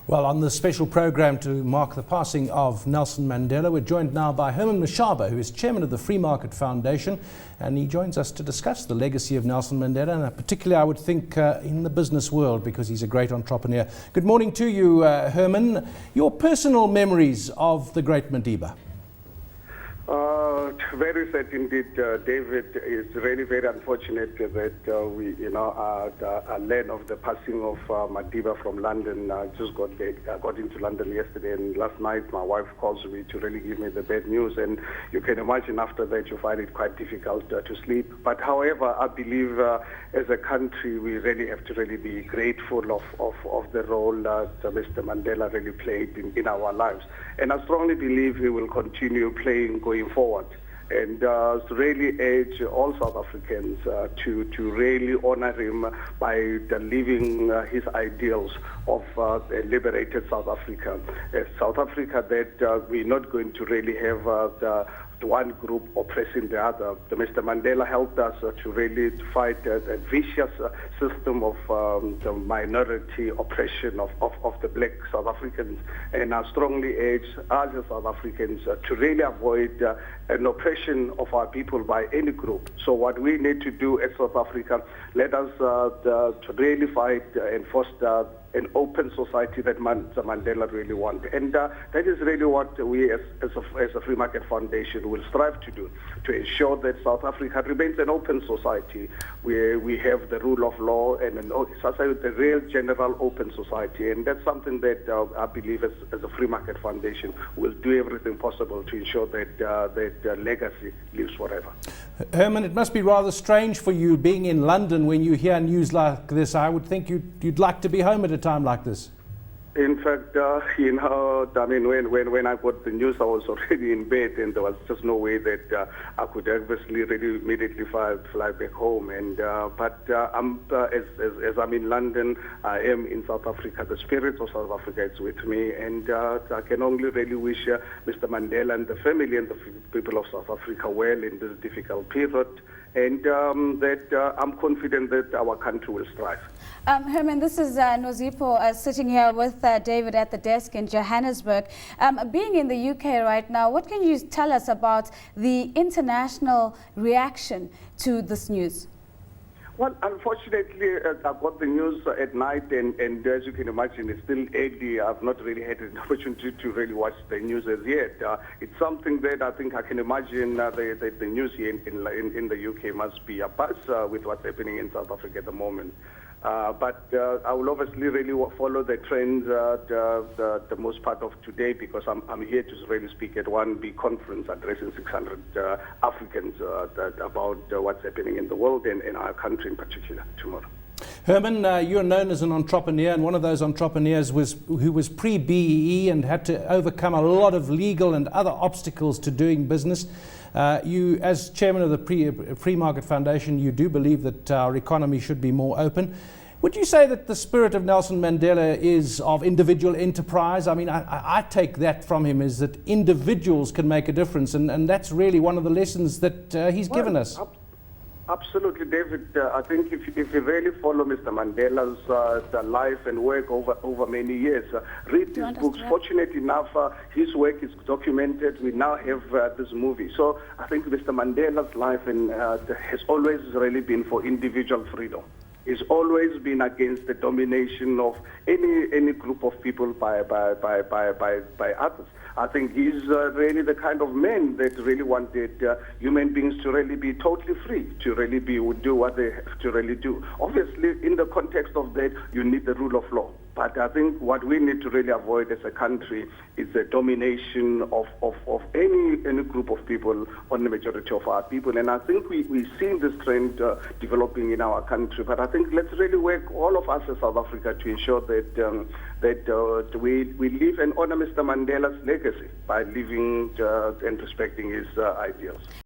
Well, on this special program to mark the passing of Nelson Mandela, we're joined now by Herman Mashaba, who is chairman of the Free Market Foundation, and he joins us to discuss the legacy of Nelson Mandela, and particularly I would think in the business world, because he's a great entrepreneur. Good morning to you, Herman. Your personal memories of the great Madiba. Very sad indeed, David. It's really very unfortunate that we, learn of the passing of Madiba from London. I just got into London yesterday, and last night my wife calls me to really give me the bad news. And you can imagine after that you find it quite difficult to sleep. But however, I believe as a country we really have to really be grateful of the role that Mr. Mandela really played in our lives. And I strongly believe he will continue playing going forward. And really urge all South Africans to really honor him by living his ideals of a liberated South Africa. A South Africa that we're not going to really have one group oppressing the other. Mr. Mandela helped us to really fight a vicious system of the minority oppression of the black South Africans. And I strongly urge us as South Africans to really avoid an oppression of our people by any group. So what we need to do as South Africa, let us to really fight and foster an open society that Mandela really wanted. And that is really what we as a Free Market Foundation will strive to do, to ensure that South Africa remains an open society where we have the rule of law and a real general open society. And that's something that I believe as a Free Market Foundation will do everything possible to ensure that legacy lives forever. Herman, it must be rather strange for you being in London when you hear news like this. I would think you'd like to be home at a time like this. In fact, when I got the news, I was already in bed, and there was just no way that I could obviously really immediately fly back home. And but as I'm in London, I am in South Africa. The spirit of South Africa is with me, and I can only really wish Mr. Mandela and the family and the people of South Africa well in this difficult period. And that I'm confident that our country will strive. Herman, this is Nozipo sitting here with David at the desk in Johannesburg. Being in the UK right now, what can you tell us about the international reaction to this news? Well, unfortunately, I got the news at night, and as you can imagine, it's still early. I've not really had an opportunity to really watch the news as yet. It's something that I think I can imagine the news here in the UK must be a buzz with what's happening in South Africa at the moment. But I will obviously really follow the trends the most part of today, because I'm here to really speak at one big conference addressing 600 Africans about what's happening in the world and in our country in particular tomorrow. Herman, you're known as an entrepreneur, and one of those entrepreneurs who was pre-BEE and had to overcome a lot of legal and other obstacles to doing business. You, as chairman of the Free Market Foundation, you do believe that our economy should be more open. Would you say that the spirit of Nelson Mandela is of individual enterprise? I mean, I take that from him, is that individuals can make a difference, and that's really one of the lessons that he's given us. Absolutely, David. I think if you really follow Mr. Mandela's life and work over many years, read his books. Fortunately enough, his work is documented. We now have this movie. So I think Mr. Mandela's life has always really been for individual freedom. He's always been against the domination of any group of people by others. I think he's really the kind of man that really wanted human beings to really be totally free, to really do what they have to really do. Obviously, in the context of that, you need the rule of law. But I think what we need to really avoid as a country is the domination of any group of people on the majority of our people. And I think we've seen this trend developing in our country. But I think let's really work, all of us as South Africa, to ensure that we live and honor Mr. Mandela's legacy by living and respecting his ideals.